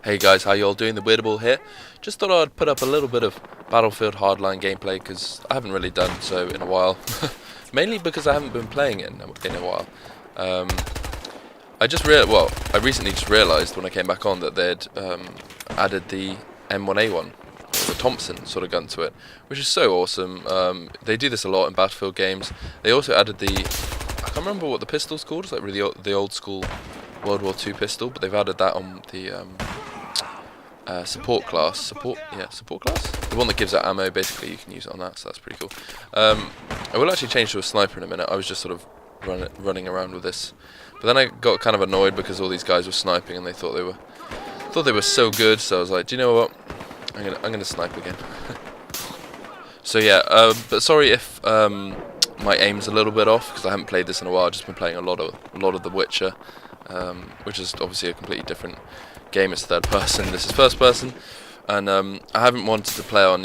Hey guys, how you all doing? The Weirdable here. Just thought I'd put up a little bit of Battlefield Hardline gameplay because I haven't really done so in a while. Mainly because I haven't been playing it in a while. I recently just realised when I came back on that they'd added the M1A1, the Thompson sort of gun to it, which is so awesome. They do this a lot in Battlefield games. They also added I can't remember what the pistol's called. It's like really the old school World War II pistol, but they've added that on the support class. Support class? The one that gives out ammo, basically you can use it on that, so that's pretty cool. I will actually change to a sniper in a minute. I was just sort of running around with this. But then I got kind of annoyed because all these guys were sniping and they thought they were so good, so I was like, do you know what? I'm gonna snipe again. So yeah, but sorry if my aim's a little bit off because I haven't played this in a while. I've just been playing a lot of The Witcher, which is obviously a completely different game. It's third person, this is first person, and I haven't wanted to play on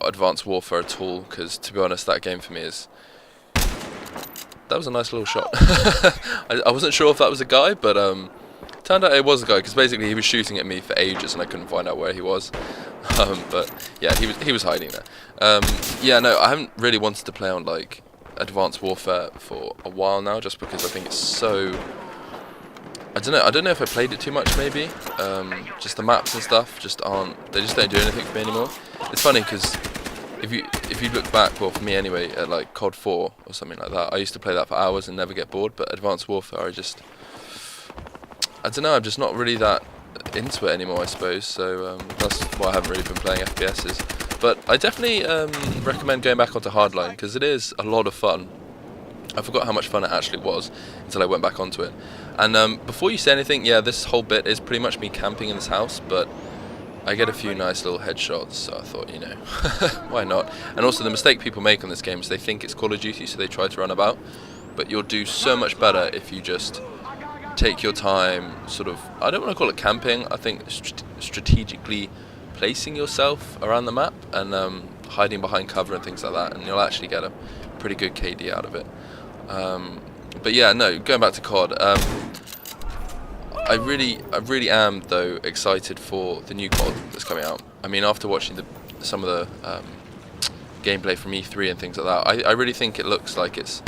Advanced Warfare at all because, to be honest, that game for me that was a nice little shot. I wasn't sure if that was a guy, but turned out it was a guy because basically he was shooting at me for ages and I couldn't find out where he was. But yeah, he was hiding there. Yeah, no, I haven't really wanted to play on like Advanced Warfare for a while now, just because I think it's so. I don't know if I played it too much, maybe. Just the maps and stuff they just don't do anything for me anymore. It's funny because if you look back, well, for me anyway, at like COD 4 or something like that, I used to play that for hours and never get bored. But Advanced Warfare, I don't know, I'm just not really that into it anymore, I suppose. So that's why I haven't really been playing FPSs. But I definitely recommend going back onto Hardline because it is a lot of fun. I forgot how much fun it actually was until I went back onto it. And before you say anything, yeah, this whole bit is pretty much me camping in this house, but I get a few nice little headshots, so I thought, why not? And also the mistake people make on this game is they think it's Call of Duty, so they try to run about, but you'll do so much better if you just take your time, sort of, I don't want to call it camping, I think strategically placing yourself around the map and hiding behind cover and things like that, and you'll actually get a pretty good KD out of it. But yeah, no, going back to COD, I really am though excited for the new COD that's coming out. I mean, after watching some of the gameplay from E3 and things like that, I really think it looks like it's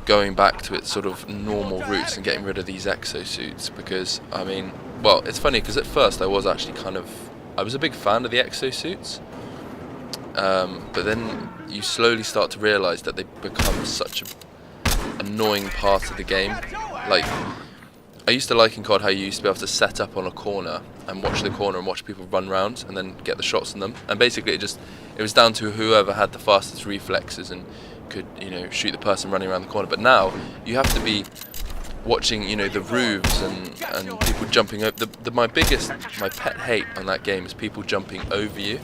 going back to its sort of normal roots and getting rid of these exosuits. Because I mean, well, it's funny because at first I was actually I was a big fan of the exosuits, but then you slowly start to realise that they become such an annoying part of the game. Like, I used to like in COD how you used to be able to set up on a corner and watch the corner and watch people run around and then get the shots on them. And basically it was down to whoever had the fastest reflexes and could, shoot the person running around the corner. But now you have to be watching, the roofs and people jumping over. My pet hate on that game is people jumping over you.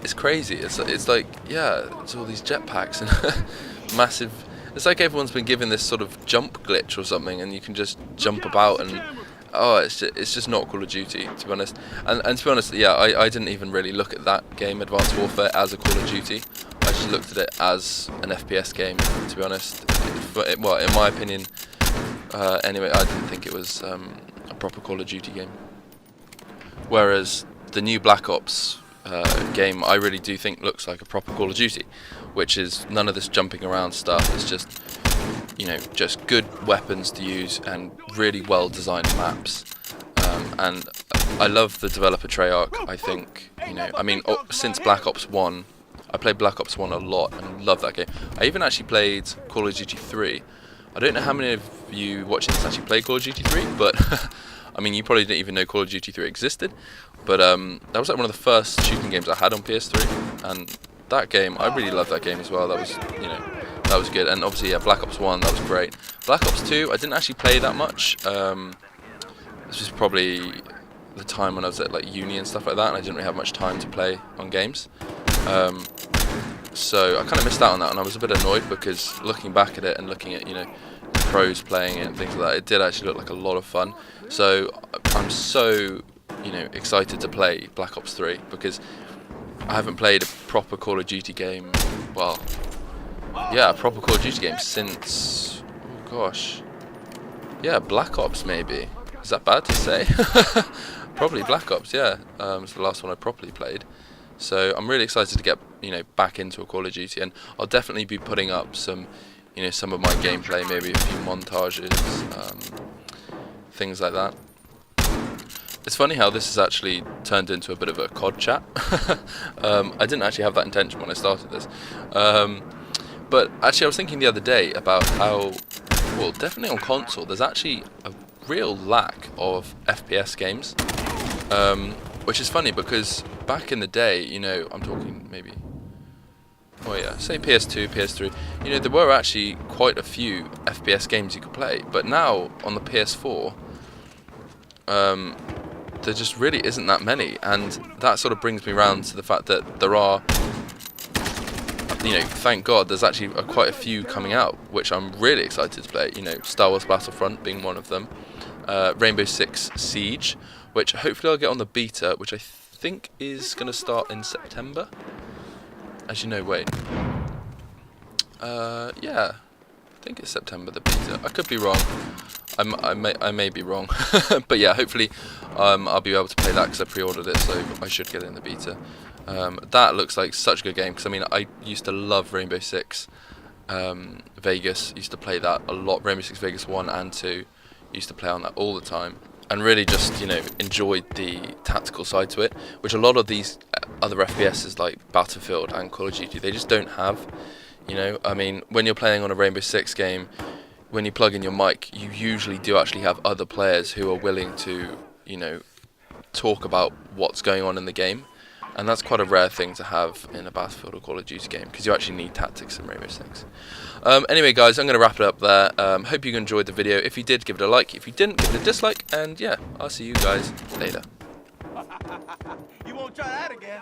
It's crazy. It's like, yeah, it's all these jetpacks and massive. It's like everyone's been given this sort of jump glitch or something, and you can just jump about and it's just not Call of Duty, to be honest. And to be honest, yeah, I didn't even really look at that game, Advanced Warfare, as a Call of Duty. I just looked at it as an FPS game, to be honest. Well, in my opinion, anyway, I didn't think it was a proper Call of Duty game. Whereas the new Black Ops game, I really do think looks like a proper Call of Duty, which is none of this jumping around stuff. It's just, just good weapons to use and really well designed maps. And I love the developer Treyarch. I think, I mean, since Black Ops 1, I played Black Ops 1 a lot and love that game. I even actually played Call of Duty 3. I don't know how many of you watching this actually played Call of Duty 3, but I mean, you probably didn't even know Call of Duty 3 existed. But that was like one of the first shooting games I had on PS3, and that game, I really loved that game as well. That was, that was good. And obviously, yeah, Black Ops 1, that was great. Black Ops 2, I didn't actually play that much. This was probably the time when I was at like uni and stuff like that, and I didn't really have much time to play on games. So I kind of missed out on that, and I was a bit annoyed because looking back at it and looking at, pros playing it and things like that, it did actually look like a lot of fun. So I'm so, excited to play Black Ops 3 because I haven't played a proper Call of Duty game, well, yeah, a proper Call of Duty game since, oh gosh, yeah, Black Ops maybe. Is that bad to say? Probably Black Ops, yeah. It's the last one I properly played. So I'm really excited to get, back into a Call of Duty, and I'll definitely be putting up some, some of my gameplay, maybe a few montages, things like that. It's funny how this has actually turned into a bit of a COD chat. I didn't actually have that intention when I started this. But actually I was thinking the other day about how, well, definitely on console, there's actually a real lack of FPS games. Which is funny because back in the day, I'm talking maybe, oh yeah, say PS2, PS3, there were actually quite a few FPS games you could play. But now on the PS4, there just really isn't that many, and that sort of brings me round to the fact that there are, thank God, there's actually quite a few coming out, which I'm really excited to play. Star Wars Battlefront being one of them, Rainbow Six Siege, which hopefully I'll get on the beta, which I think is going to start in September. As you know, wait. Yeah, I think it's September, the beta. I could be wrong. I may be wrong, but yeah, hopefully I'll be able to play that because I pre-ordered it, so I should get it in the beta. That looks like such a good game because I used to love Rainbow Six Vegas. Used to play that a lot. Rainbow Six Vegas 1 and 2. Used to play on that all the time, and really just enjoyed the tactical side to it, which a lot of these other FPSs like Battlefield and Call of Duty, they just don't have. When you're playing on a Rainbow Six game, when you plug in your mic, you usually do actually have other players who are willing to, talk about what's going on in the game. And that's quite a rare thing to have in a Battlefield or Call of Duty game, because you actually need tactics in Rainbow Six. Anyway, guys, I'm going to wrap it up there. Hope you enjoyed the video. If you did, give it a like. If you didn't, give it a dislike. And yeah, I'll see you guys later. You won't try that again.